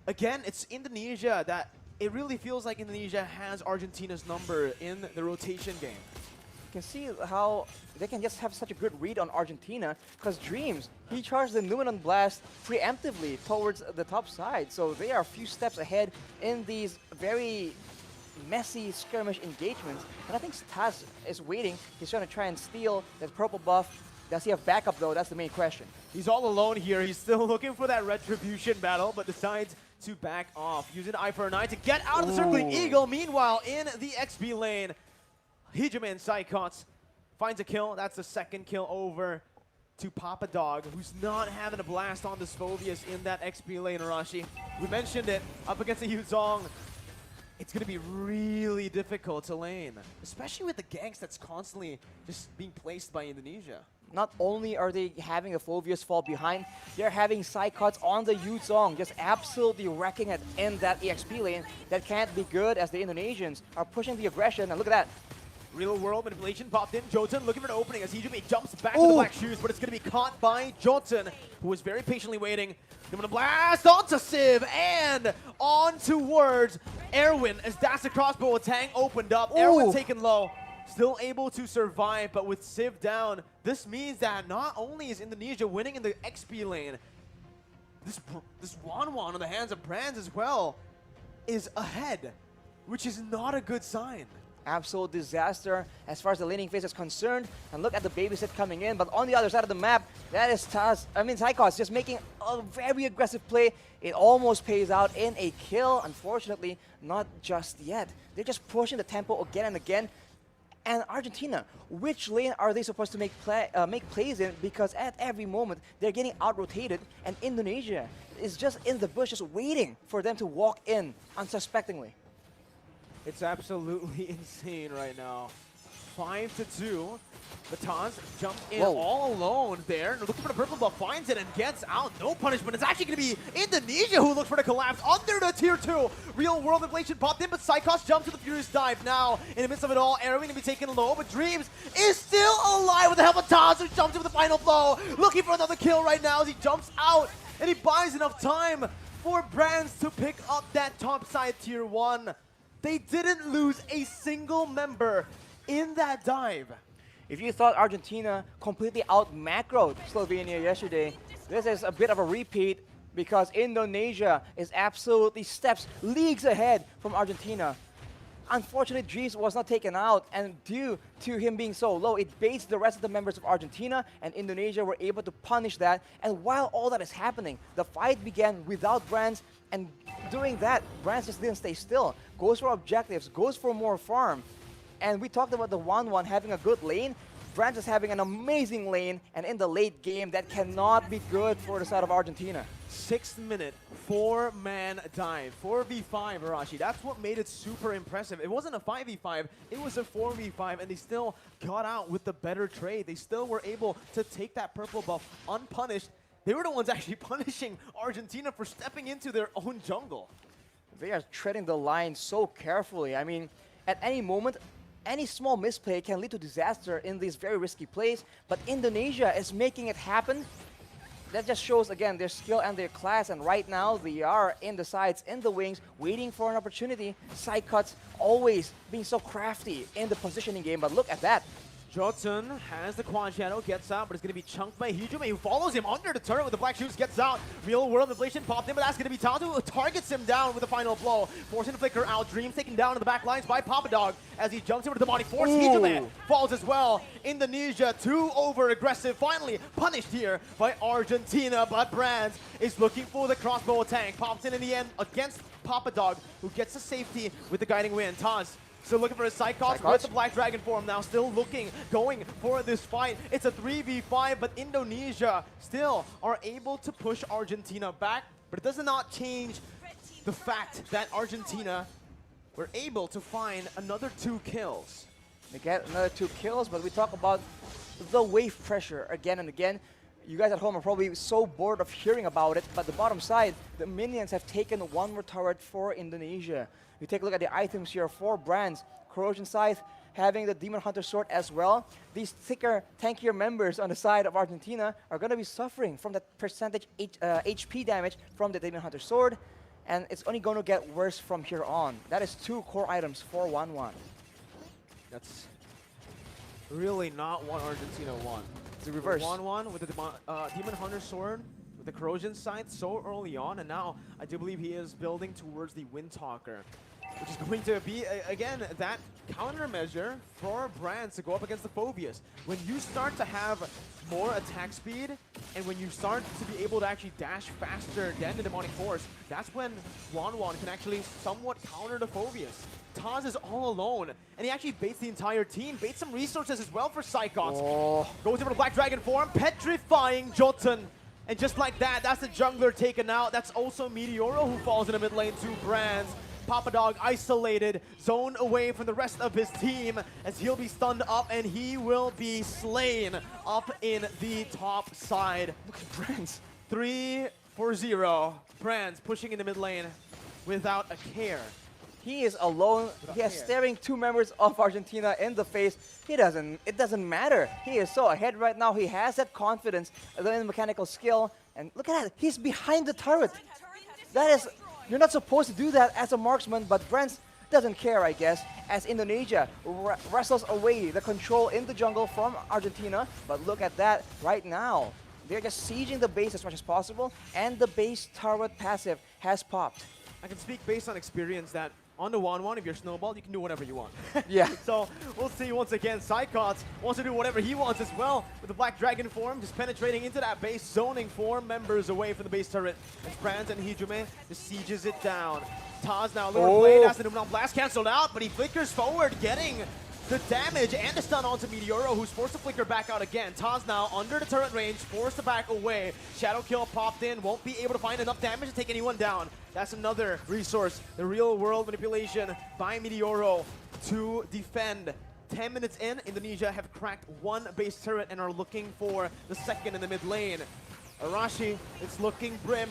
again, it's Indonesia that it really feels like Indonesia has Argentina's number in the rotation game. You can see how they can just have such a good read on Argentina, because Dreams, he charged the Numenon Blast preemptively towards the top side. So they are a few steps ahead in these very messy skirmish engagements. And I think Taz is waiting. He's trying to try and steal that purple buff. Does he have backup though? That's the main question. He's all alone here. He's still looking for that retribution battle, but decides to back off. Using Eye for an Eye to get out of the circling eagle. Meanwhile, in the XP lane, Hijime and Psychots finds a kill. That's the second kill over to Papa Dog, who's not having a blast on this Phobius in that XP lane, Arashi. We mentioned it, up against the Yuzong. It's going to be really difficult to lane, especially with the ganks that's constantly just being placed by Indonesia. Not only are they having the Phobius fall behind, they're having Psychots on the Yuzong, just absolutely wrecking it in that EXP lane. That can't be good as the Indonesians are pushing the aggression, and look at that. Real world manipulation popped in. Jotun looking for an opening as Hijime jumps back to the black shoes, but it's going to be caught by Jotun, who was very patiently waiting. They're going to blast onto Civ and on towards Erwin as that's the crossbow attack opened up. Erwin taken low, still able to survive, but with Civ down, this means that not only is Indonesia winning in the XP lane, this Wanwan on the hands of Brands as well is ahead, which is not a good sign. Absolute disaster as far as the laning phase is concerned. And look at the babysit coming in. But on the other side of the map, that is Psychos just making a very aggressive play. It almost pays out in a kill. Unfortunately, not just yet. They're just pushing the tempo again and again. And Argentina, which lane are they supposed to make plays in? Because at every moment, they're getting out-rotated. And Indonesia is just in the bush, just waiting for them to walk in unsuspectingly. It's absolutely insane right now. 5-2. Mataz jumped in all alone there. Looking for the purple buff, finds it and gets out. No punishment. It's actually going to be Indonesia who looks for the collapse under the tier 2. Real world inflation popped in, but Psychos jumps to the Furious Dive now. In the midst of it all, Erwin going to be taken low, but Dreams is still alive with the help of Taz, who jumps in with the final blow. Looking for another kill right now as he jumps out, and he buys enough time for Brands to pick up that top side tier 1. They didn't lose a single member in that dive. If you thought Argentina completely out-macroed Slovenia yesterday, this is a bit of a repeat because Indonesia is absolutely leagues ahead from Argentina. Unfortunately, Dreams was not taken out, and due to him being so low, it baits the rest of the members of Argentina, and Indonesia were able to punish that. And while all that is happening, the fight began without Brands, and doing that, Brands just didn't stay still. Goes for objectives, goes for more farm. And we talked about the 1-1 having a good lane. Brands is having an amazing lane, and in the late game, that cannot be good for the side of Argentina. 6th minute, 4-man dive, 4v5, Arashi. That's what made it super impressive. It wasn't a 5v5, it was a 4v5, and they still got out with the better trade. They still were able to take that purple buff unpunished. They were the ones actually punishing Argentina for stepping into their own jungle. They are treading the line so carefully. I mean, at any moment, any small misplay can lead to disaster in these very risky plays, but Indonesia is making it happen. That just shows, again, their skill and their class, and right now they are in the sides, in the wings, waiting for an opportunity. Psychots always being so crafty in the positioning game, but look at that. Jotun has the quad shadow, gets out, but it's going to be chunked by Hijime, who follows him under the turret with the black shoes, gets out. Real world inflation popped in, but that's going to be Tatu, who targets him down with the final blow, forcing the flicker out. Dreams taken down in the back lines by Papa Dog as he jumps into the body. Force Hijime falls as well. Indonesia, too over aggressive, finally punished here by Argentina, but Brands is looking for the crossbow attack. Pops in the end against Papa Dog, who gets the safety with the guiding wind. Taz still looking for a Psychots with the Black Dragon form now, still going for this fight. It's a 3v5, but Indonesia still are able to push Argentina back, but it does not change the fact that Argentina were able to find another 2 kills. They get another 2 kills, but we talk about the wave pressure again and again. You guys at home are probably so bored of hearing about it, but the bottom side, the minions have taken 1 more turret for Indonesia. You take a look at the items here, 4 Brands, Corrosion Scythe, having the Demon Hunter Sword as well. These thicker, tankier members on the side of Argentina are going to be suffering from that percentage HP damage from the Demon Hunter Sword. and it's only going to get worse from here on. That is 2 core items for 1-1. That's really not what Argentina won. It's the reverse. 1-1 with the Demon Hunter Sword with the Corrosion Sight so early on, and now I do believe he is building towards the Windtalker, which is going to be, again, that countermeasure for Brands to go up against the Phobias. When you start to have more attack speed, and when you start to be able to actually dash faster than the Demonic Force, that's when Wanwan can actually somewhat counter the Phobias. Taz is all alone, and he actually baits the entire team, baits some resources as well for Psychots. Oh. Goes in for the Black Dragon form, petrifying Jotun. And just like that, that's the jungler taken out. That's also Meteoro who falls in the mid lane to Brands. Papa Dog isolated, zoned away from the rest of his team as he'll be stunned up and he will be slain up in the top side. Look at Brands. 3-0. Brands pushing in the mid lane without a care. He is alone. He is staring 2 members of Argentina in the face. It doesn't matter. He is so ahead right now. He has that confidence, the mechanical skill. And look at that. He's behind the turret. That is, you're not supposed to do that as a marksman, but Brands doesn't care, I guess, as Indonesia wrestles away the control in the jungle from Argentina. But look at that right now. They're just sieging the base as much as possible, and the base turret passive has popped. I can speak based on experience that on the 1-1, if you're snowballed, you can do whatever you want. Yeah. So we'll see once again. Psychots wants to do whatever he wants as well with the Black Dragon form, just penetrating into that base, zoning 4 members away from the base turret. As Brands and Hijume just sieges it down. Taz now lure blade as the Numenal Blast cancelled out, but he flickers forward, getting the damage and the stun onto Meteoro, who's forced to flicker back out again. Taz now under the turret range, forced to back away. Shadow Kill popped in, won't be able to find enough damage to take anyone down. That's another resource, the real world manipulation by Meteoro to defend. 10 minutes in, Indonesia have cracked 1 base turret and are looking for the second in the mid lane. Arashi, it's looking grim.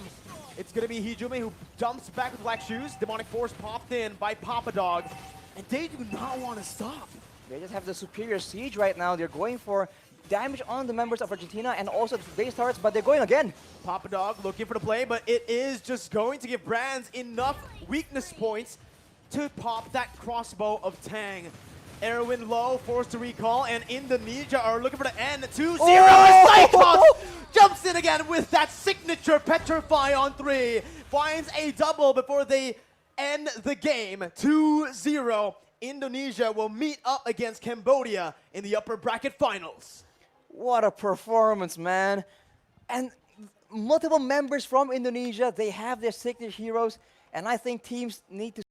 It's gonna be Hijume who jumps back with Black Shoes. Demonic Force popped in by Papa Dog, and they do not want to stop. They just have the superior siege right now. They're going for damage on the members of Argentina and also the base turrets, but they're going again. Papa Dog looking for the play, but it is just going to give Brands enough weakness points to pop that crossbow of Tang. Erwin low, forced to recall, and Indonesia are looking for the end. 2-0. Psychots jumps in again with that signature Petrify on 3. Finds a double before they end the game. 2-0. Indonesia will meet up against Cambodia in the upper bracket finals. What a performance, man. And multiple members from Indonesia, they have their signature heroes, and I think teams need to